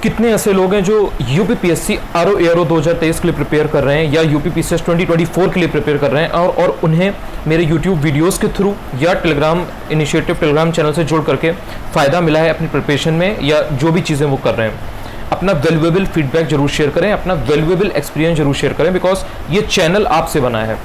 कितने ऐसे लोग हैं जो यूपीपीएससी आरओ एआरओ 2023 के लिए प्रिपेयर कर रहे हैं या यूपीपीसीएस 2024 के लिए प्रिपेयर कर रहे हैं और उन्हें मेरे यूट्यूब वीडियोस के थ्रू या टेलीग्राम इनिशिएटिव टेलीग्राम चैनल से जुड़ करके फ़ायदा मिला है अपनी प्रिपरेशन में, या जो भी चीज़ें वो कर रहे हैं। अपना वैल्यूएबल फीडबैक जरूर शेयर करें, अपना वैल्यूएबल एक्सपीरियंस जरूर शेयर करें, बिकॉज ये चैनल आपसे बना है,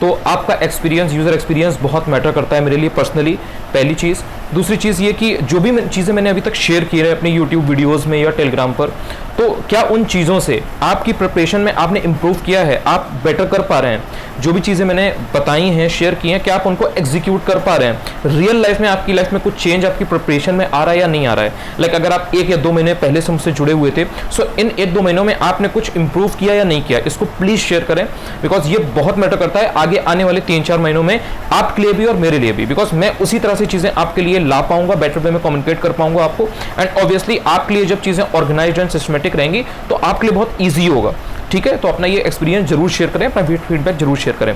तो आपका एक्सपीरियंस, यूज़र एक्सपीरियंस बहुत मैटर करता है मेरे लिए पर्सनली, पहली चीज़। दूसरी चीज़ ये कि जो भी चीज़ें मैंने अभी तक शेयर की है अपने यूट्यूब वीडियोस में या टेलीग्राम पर, तो क्या उन चीज़ों से आपकी प्रिपरेशन में आपने इम्प्रूव किया है, आप बेटर कर पा रहे हैं? जो भी चीज़ें मैंने बताई हैं, शेयर की हैं, क्या आप उनको एग्जीक्यूट कर पा रहे हैं? रियल लाइफ में आपकी लाइफ में कुछ चेंज आपकी प्रिपरेशन में आ रहा है या नहीं आ रहा है? लाइक अगर आप 1 या 2 महीने पहले से मुझसे जुड़े हुए थे, सो इन 1-2 महीनों में आपने कुछ इंप्रूव किया या नहीं किया, इसको प्लीज़ शेयर करें, बिकॉज ये बहुत मैटर करता है आगे आने वाले 3-4 महीनों में आपके लिए भी और मेरे लिए भी, बिकॉज मैं उसी तरह से चीज़ें आपके लिए ला पाऊंगा, बेटर वे में कम्युनिकेट कर पाऊंगा आपको, एंड ऑब्वियसली आपके लिए जब चीज़ें ऑर्गेनाइज्ड एंड सिस्टमेटिक रहेंगी तो आपके लिए बहुत ईजी होगा। ठीक है, तो अपना ये एक्सपीरियंस जरूर शेयर करें, अपना फीडबैक जरूर शेयर करें।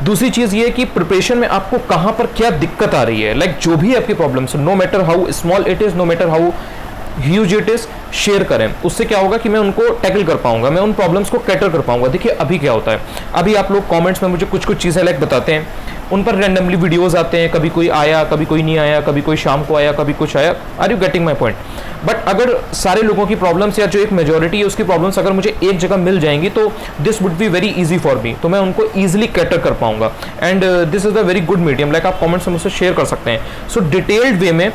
दूसरी चीज़ ये है कि प्रिपरेशन में आपको कहाँ पर क्या दिक्कत आ रही है, लाइक जो भी आपकी problems, no matter how small it is, no matter how huge it is, share करें। उससे क्या होगा कि मैं उनको टैकल कर पाऊंगा, मैं उन प्रॉब्लम्स को कैटर कर पाऊंगा। देखिए अभी क्या होता है, अभी आप लोग कमेंट्स में मुझे कुछ कुछ चीज़ें लाइक बताते हैं, उन पर रैंडमली वीडियोस आते हैं, कभी कोई आया, कभी कोई नहीं आया, कभी कोई शाम को आया, कभी कुछ आया। Are you getting my point? But अगर सारे लोगों की प्रॉब्लम्स या जो एक मेजोरिटी है उसकी प्रॉब्लम्स अगर मुझे एक जगह मिल जाएंगी तो this would be very easy for me, तो मैं उनको ईजिली कैटर कर पाऊंगा, and this is a very good medium. Like आप कमेंट्स में मुझसे शेयर कर सकते हैं। सो डिटेल्ड वे में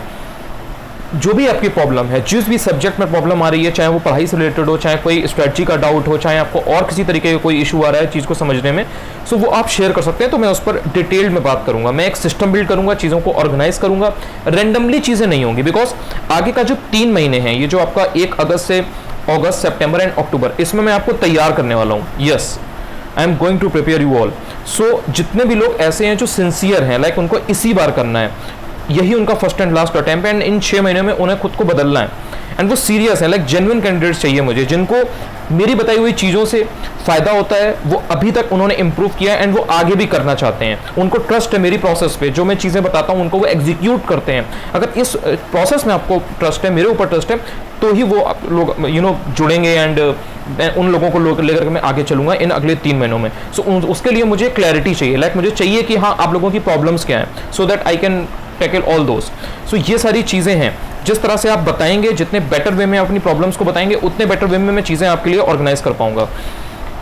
जो भी आपकी प्रॉब्लम है, जिस भी सब्जेक्ट में प्रॉब्लम आ रही है, चाहे वो पढ़ाई से रिलेटेड हो, चाहे कोई स्ट्रेटजी का डाउट हो, चाहे आपको और किसी तरीके का कोई इशू आ रहा है चीज़ को समझने में, सो वो आप शेयर कर सकते हैं। तो मैं उस पर डिटेल्ड में बात करूंगा, मैं एक सिस्टम बिल्ड करूंगा, चीज़ों को ऑर्गेनाइज करूंगा, रैंडमली चीज़ें नहीं होंगी, बिकॉज आगे का जो 3 महीने हैं, ये जो आपका 1 अगस्त से अगस्त, सितंबर एंड अक्टूबर, इसमें मैं आपको तैयार करने वाला हूँ। Yes, I am going to prepare you all. So जितने भी लोग ऐसे हैं जो सिंसियर हैं, लाइक उनको इसी बार करना है, यही उनका फर्स्ट एंड लास्ट अटेम्प्ट है, एंड इन 6 महीने में उन्हें खुद को बदलना है, एंड वो सीरियस है, लाइक जेन्युइन कैंडिडेट्स चाहिए मुझे, जिनको मेरी बताई हुई चीज़ों से फ़ायदा होता है, वो अभी तक उन्होंने इंप्रूव किया है एंड वो आगे भी करना चाहते हैं, उनको ट्रस्ट है मेरी प्रोसेस पे, जो मैं चीज़ें बताता हूँ उनको वो एग्जीक्यूट करते हैं। अगर इस प्रोसेस में आपको ट्रस्ट है, मेरे ऊपर ट्रस्ट है, तो ही वो लोग जुड़ेंगे, एंड उन लोगों को लेकर के मैं आगे चलूंगा इन अगले 3 महीनों में। सो उसके लिए मुझे क्लैरिटी चाहिए, लाइक मुझे चाहिए कि हाँ आप लोगों की प्रॉब्लम्स क्या हैं, so that I can tackle all those. So ये सारी चीज़ें हैं, जिस तरह से आप बताएंगे, जितने बेटर वे में अपनी प्रॉब्लम्स को बताएंगे, उतने बेटर वे में मैं चीज़ें आपके लिए ऑर्गेनाइज कर पाऊंगा।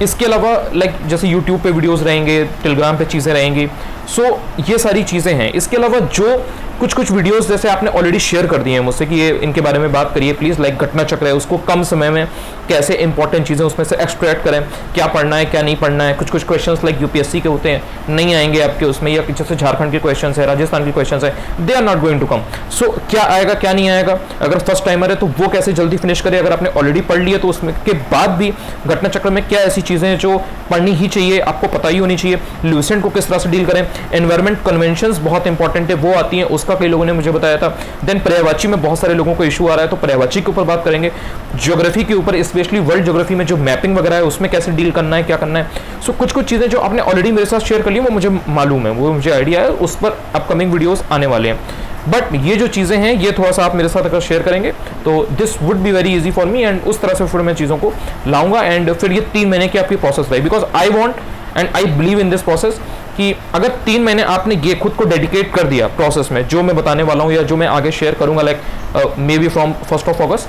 इसके अलावा लाइक जैसे यूट्यूब पे वीडियोस रहेंगे, टेलीग्राम पे चीज़ें रहेंगी, सो ये सारी चीज़ें हैं। इसके अलावा जो कुछ वीडियोस जैसे आपने ऑलरेडी शेयर कर दिए हैं मुझसे कि ये इनके बारे में बात करिए प्लीज़, लाइक घटना चक्र है, उसको कम समय में कैसे इंपॉर्टेंट चीज़ें उसमें से एक्सट्रैक्ट करें, क्या पढ़ना है क्या नहीं पढ़ना है। कुछ क्वेश्चंस लाइक यूपीएससी के होते हैं, नहीं आएंगे आपके उसमें, या जैसे झारखंड के क्वेश्चन है, राजस्थान के क्वेश्चन है, they are not going to come. So क्या आएगा क्या नहीं आएगा, अगर फर्स्ट टाइमर है तो वो कैसे जल्दी फिनिश करे, अगर आपने ऑलरेडी पढ़ लिया तो उसमें के बाद भी घटना चक्र में क्या ऐसी चीज़ें हैं जो पढ़नी ही चाहिए, आपको पता ही होनी चाहिए। ल्यूसेंट को किस तरह से डील करें, एनवायरमेंट कन्वेंशंस बहुत इंपॉर्टेंट है, वो आती हैं, उसका कई लोगों ने मुझे बताया था। देन पर्यायवाची में बहुत सारे लोगों को इशू आ रहा है, तो पर्यायवाची के ऊपर बात करेंगे। ज्योग्राफी के ऊपर, स्पेशली वर्ल्ड ज्योग्राफी में जो मैपिंग वगैरह है उसमें कैसे डील करना है, क्या करना है। सो कुछ चीज़ें जो आपने ऑलरेडी मेरे साथ शेयर कर ली वो मुझे मालूम है, वो मुझे आइडिया है, उस पर अपकमिंग वीडियोस आने वाले हैं। बट ये जो चीज़ें हैं ये थोड़ा सा आप मेरे साथ अगर शेयर करेंगे तो this would be very easy for me, and उस तरह से फिर मैं चीज़ों को लाऊंगा, एंड फिर ये 3 महीने की आपकी प्रोसेस रही, because I want and I believe in this process कि अगर 3 महीने आपने ये खुद को डेडिकेट कर दिया प्रोसेस में, जो मैं बताने वाला हूँ या जो मैं आगे शेयर करूंगा, लाइक मे बी फ्रॉम 1 अगस्त,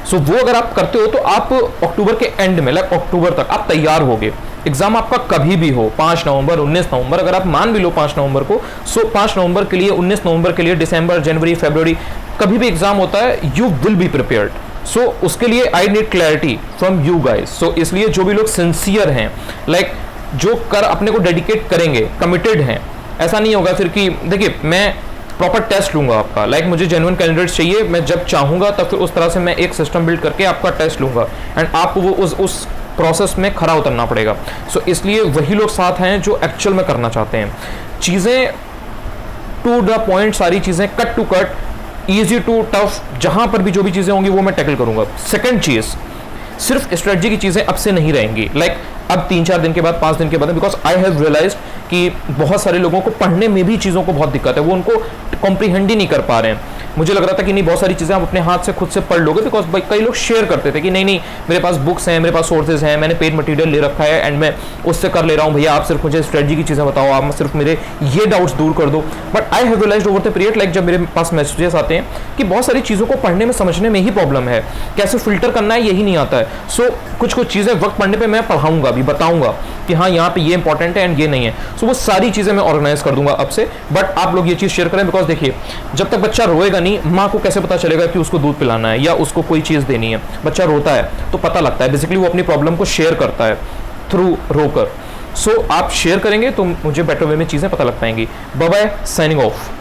सो वो अगर आप करते हो तो आप अक्टूबर के एंड में, लाइक अक्टूबर तक आप तैयार होगे। एग्जाम आपका कभी भी हो, 5 नवंबर, 19 नवंबर, अगर आप मान भी लो 5 नवंबर को, सो 5 नवंबर के लिए, 19 नवंबर के लिए, दिसंबर, जनवरी, फरवरी, कभी भी एग्जाम होता है, you will be prepared. So उसके लिए I need clarity from you guys. So इसलिए जो भी लोग सिंसियर हैं, लाइक जो कर अपने को डेडिकेट करेंगे, कमिटेड हैं, ऐसा नहीं होगा फिर कि देखिए मैं प्रॉपर टेस्ट लूंगा आपका, लाइक मुझे जेन्युइन कैंडिडेट्स चाहिए, मैं जब चाहूंगा तब फिर उस तरह से मैं एक सिस्टम बिल्ड करके आपका टेस्ट लूंगा, एंड आपको वो उस प्रोसेस में खरा उतरना पड़ेगा। सो इसलिए वही लोग साथ हैं जो एक्चुअल में करना चाहते हैं चीज़ें टू द पॉइंट, सारी चीज़ें cut to cut, easy to tough, जहां पर भी जो भी चीज़ें होंगी वो मैं टैकल करूंगा। सेकंड चीज़, सिर्फ स्ट्रेटजी की चीज़ें अब से नहीं रहेंगी, लाइक अब 3-4 दिन के बाद, 5 दिन के बाद, बिकॉज आई हैव रियलाइज्ड कि बहुत सारे लोगों को पढ़ने में भी चीज़ों को बहुत दिक्कत है, वो उनको कॉम्प्रीहेंड ही नहीं कर पा रहे हैं। मुझे लग रहा था कि नहीं बहुत सारी चीज़ें आप अपने हाथ से खुद से पढ़ लोगे, बिकॉज कई लोग शेयर करते थे कि नहीं नहीं मेरे पास बुक्स हैं, मेरे पास सोर्सेज हैं, मैंने पेड मटेरियल ले रखा है एंड मैं उससे कर ले रहा हूँ, भैया आप सिर्फ मुझे स्ट्रेटजी की चीज़ें बताओ, आप सिर्फ मेरे ये डाउट्स दूर कर दो। But I have realised over the period, like जब मेरे पास मैसेजेस आते हैं कि बहुत सारी चीज़ों को पढ़ने में समझने में ही प्रॉब्लम है, कैसे फिल्टर करना है यही नहीं आता है। सो कुछ कुछ चीज़ें वक्त पढ़ने पे मैं पढ़ाऊंगा भी, बताऊंगा कि हाँ यहाँ पे ये इंपॉर्टेंट है एंड ये नहीं है। सो वो सारी चीज़ें मैं ऑर्गेनाइज कर दूंगा अब से। बट आप लोग ये चीज़ शेयर करें, बिकॉज देखिए जब तक बच्चा रोएगा नहीं, माँ को कैसे पता चलेगा कि उसको दूध पिलाना है या उसको कोई चीज़ देनी है। बच्चा रोता है तो पता लगता है, बेसिकली वो अपनी प्रॉब्लम को शेयर करता है थ्रू रोकर। सो आप शेयर करेंगे तो मुझे बेटर वे में चीज़ें पता लग पाएंगी। Bye bye, signing of.